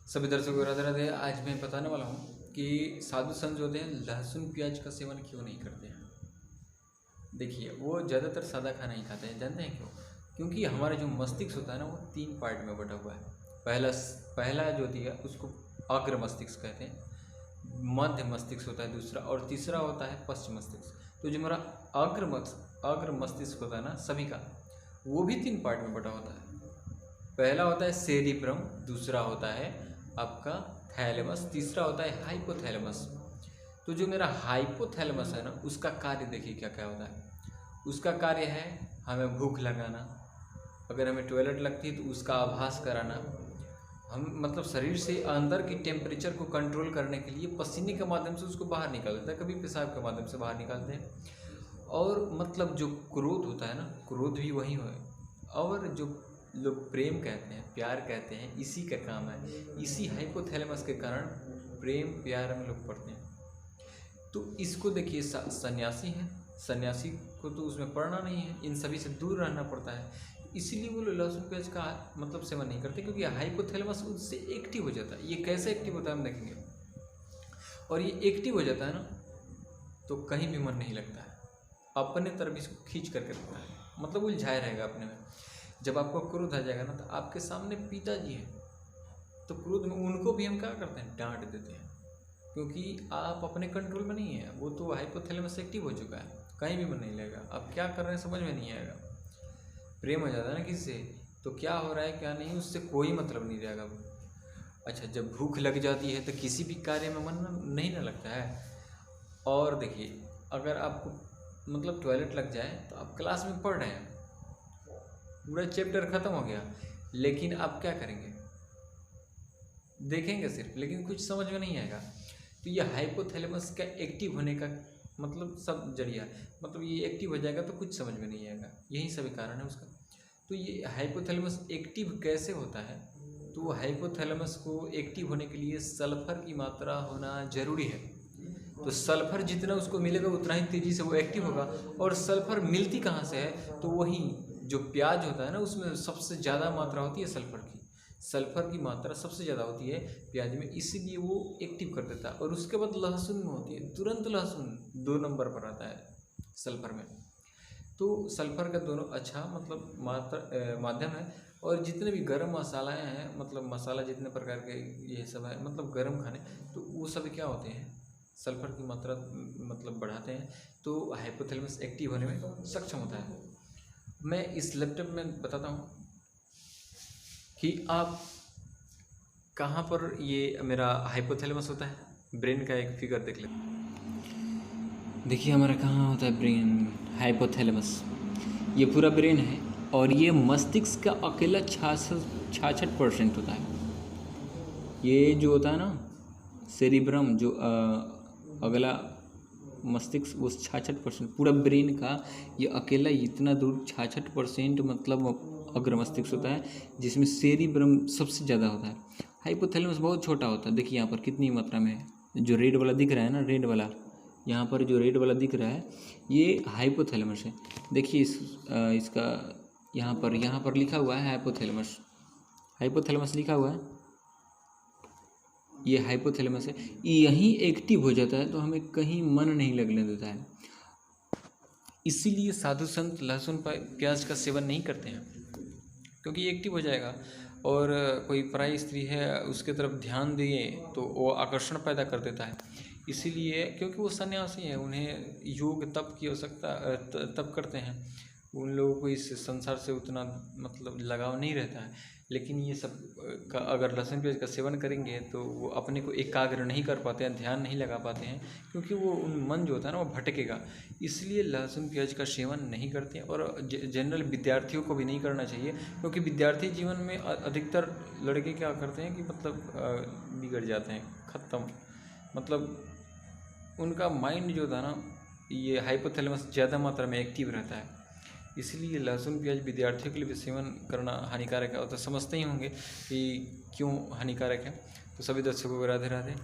सभी दर्शकों को राधे राधे। आज मैं बताने वाला हूँ कि साधु संत जो होते हैं लहसुन प्याज का सेवन क्यों नहीं करते हैं। देखिए, वो ज़्यादातर सादा खाना ही खाते हैं। जानते हैं क्यों? क्योंकि हमारा जो मस्तिष्क होता है ना, वो 3 पार्ट में बटा हुआ है। पहला जो दिया उसको अग्र मस्तिष्क कहते हैं, मध्य मस्तिष्क होता है दूसरा, और तीसरा होता है पश्चिम मस्तिष्क। तो जो हमारा अग्र मस्तिष्क होता है ना सभी का, वो भी 3 पार्ट में बटा होता है। पहला होता है सेरिब्रम, दूसरा होता है आपका थैलेमस, तीसरा होता है हाइपोथैलेमस। तो जो मेरा हाइपोथैलेमस है ना, उसका कार्य देखिए क्या क्या होता है। उसका कार्य है हमें भूख लगाना, अगर हमें टॉयलेट लगती है तो उसका आभास कराना, हम मतलब शरीर से अंदर की टेम्परेचर को कंट्रोल करने के लिए पसीने के माध्यम से उसको बाहर निकालते हैं, कभी पेशाब के माध्यम से बाहर निकालते हैं। और मतलब जो क्रोध होता है ना, क्रोध भी वही है। और जो लोग प्रेम कहते हैं, प्यार कहते हैं, इसी का काम है। इसी हाइपोथैलेमस के कारण प्रेम प्यार में लोग पढ़ते हैं। तो इसको देखिए, सन्यासी है, सन्यासी को तो उसमें पढ़ना नहीं है, इन सभी से दूर रहना पड़ता है। इसीलिए वो लहसुन प्याज का मतलब सेवन नहीं करते, क्योंकि हाइपोथैलेमस उससे एक्टिव हो जाता है। ये कैसे एक्टिव होता है हम देखेंगे। और ये एक्टिव हो जाता है ना, तो कहीं भी मन नहीं लगता है, अपने तरफ इसको खींच करके रखता है, मतलब उलझाए रहेगा अपने में। जब आपको क्रोध आ जाएगा ना, तो आपके सामने पिताजी हैं, तो क्रोध में उनको भी हम क्या करते हैं, डांट देते हैं, क्योंकि आप अपने कंट्रोल में नहीं है। वो तो हाइपोथैलेमस एक्टिव हो चुका है, कहीं भी मन नहीं लगेगा, आप क्या कर रहे हैं समझ में नहीं आएगा। प्रेम हो जाता है ना किसी से, तो क्या हो रहा है क्या नहीं, उससे कोई मतलब नहीं रहेगा। अच्छा, जब भूख लग जाती है तो किसी भी कार्य में मन नहीं ना लगता है। और देखिए, अगर आपको मतलब टॉयलेट लग जाए तो आप क्लास में पढ़ रहे हैं, पूरा चैप्टर ख़त्म हो गया, लेकिन आप क्या करेंगे, देखेंगे सिर्फ, लेकिन कुछ समझ में नहीं आएगा। तो ये हाइपोथैलेमस का एक्टिव होने का मतलब सब जरिया है, मतलब ये एक्टिव हो जाएगा तो कुछ समझ में नहीं आएगा, यही सभी कारण है उसका। तो ये हाइपोथैलेमस एक्टिव कैसे होता है, तो हाइपोथैलेमस को एक्टिव होने के लिए सल्फर की मात्रा होना जरूरी है। तो सल्फर जितना उसको मिलेगा उतना ही तेज़ी से वो एक्टिव होगा। और सल्फर मिलती कहाँ से है, तो वही जो प्याज होता है ना, उसमें सबसे ज़्यादा मात्रा होती है सल्फर की। सल्फर की मात्रा सबसे ज़्यादा होती है प्याज में, इसीलिए वो एक्टिव कर देता है। और उसके बाद लहसुन में होती है, तुरंत लहसुन 2 नंबर पर आता है सल्फर में। तो सल्फर का दोनों अच्छा मतलब माध्यम है। और जितने भी गरम मसालाएँ हैं, मतलब मसाला जितने प्रकार के ये सब है, मतलब गरम खाने, तो वो सब क्या होते हैं, सल्फर की मात्रा मतलब बढ़ाते हैं, तो हाइपोथैलेमस एक्टिव होने में सक्षम होता है। मैं इस लैपटॉप में बताता हूँ कि आप कहाँ पर ये मेरा हाइपोथैलेमस होता है। ब्रेन का एक फिगर देख लेते हैं। देखिए हमारा कहाँ होता है ब्रेन, हाइपोथैलेमस। ये पूरा ब्रेन है, और ये मस्तिष्क का अकेला 66% होता है। ये जो होता है ना सेरिब्रम, जो अगला मस्तिष्क, वो 66% पूरा ब्रेन का ये अकेला इतना दूर 66% मतलब अग्र मस्तिष्क होता है, जिसमें सेरिब्रम सबसे ज़्यादा होता है। हाइपोथैलेमस बहुत छोटा होता है। देखिए यहाँ पर कितनी मात्रा में है, जो रेड वाला दिख रहा है ना, रेड वाला, यहाँ पर जो रेड वाला दिख रहा है, ये हाइपोथैलेमस है। देखिए इसका यहाँ पर लिखा हुआ है हाइपोथैलेमस, हाइपोथैलेमस लिखा हुआ है, ये हाइपोथैलेमस है। यहीं एक्टिव हो जाता है तो हमें कहीं मन नहीं लगने देता है। इसीलिए साधु संत लहसुन प्याज का सेवन नहीं करते हैं, क्योंकि ये एक्टिव हो जाएगा। और कोई पराई स्त्री है उसके तरफ ध्यान दिए तो वो आकर्षण पैदा कर देता है। इसीलिए, क्योंकि वो सन्यासी हैं, उन्हें योग तप की आवश्यकता तप करते हैं, उन लोगों को इस संसार से उतना मतलब लगाव नहीं रहता है। लेकिन ये सब का अगर लहसुन प्याज का सेवन करेंगे तो वो अपने को एकाग्र नहीं कर पाते हैं, ध्यान नहीं लगा पाते हैं, क्योंकि वो उन मन जो होता है ना, वो भटकेगा। इसलिए लहसुन प्याज का सेवन नहीं करते हैं। और जनरल विद्यार्थियों को भी नहीं करना चाहिए, क्योंकि विद्यार्थी जीवन में अधिकतर लड़के क्या करते हैं कि मतलब बिगड़ जाते हैं, ख़त्म, मतलब उनका माइंड जो था ना, ये हाइपोथैलेमस ज़्यादा मात्रा में एक्टिव रहता है। इसलिए लहसुन प्याज विद्यार्थियों के लिए भी सेवन करना हानिकारक है, और तो समझते ही होंगे कि क्यों हानिकारक है। तो सभी दर्शकों को राधे राधे।